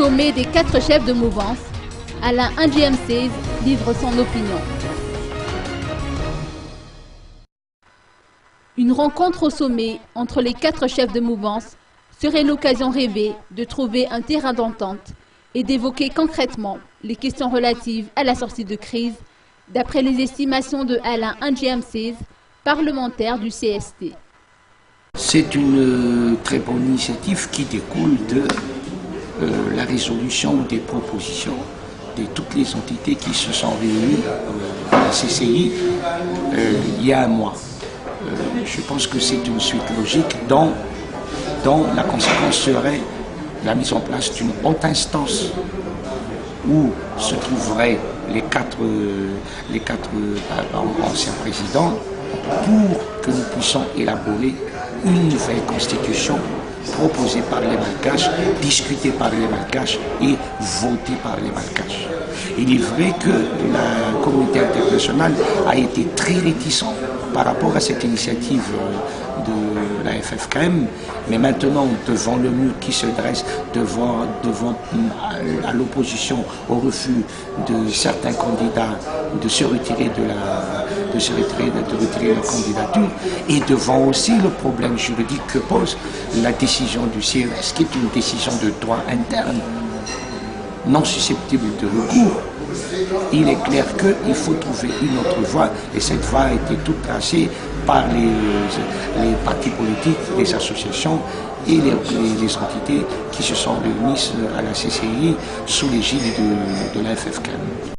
sommet des 4 chefs de mouvance, Alain NGM16 livre son opinion. Une rencontre au sommet entre les 4 chefs de mouvance serait l'occasion rêvée de trouver un terrain d'entente et d'évoquer concrètement les questions relatives à la sortie de crise, d'après les estimations de Alain NGM16, parlementaire du CST. C'est une très bonne initiative qui découle de la résolution des propositions de toutes les entités qui se sont réunies à la CCI il y a un mois. Je pense que c'est une suite logique dont la conséquence serait la mise en place d'une haute instance où se trouveraient les quatre anciens présidents pour que nous puissions élaborer une nouvelle constitution proposée par les Malgaches, discutée par les Malgaches et votée par les Malgaches. Il est vrai que la communauté internationale a été très réticente par rapport à cette initiative de la FFKM, mais maintenant, devant le mur qui se dresse, devant à l'opposition, au refus de certains candidats de se retirer de leur candidature, et devant aussi le problème juridique que pose la décision du CRS, qui est une décision de droit interne, non susceptible de recours, il est clair qu'il faut trouver une autre voie, et cette voie a été toute tracée par les partis politiques, les associations et les entités qui se sont réunies à la CCI sous l'égide de la FFKM.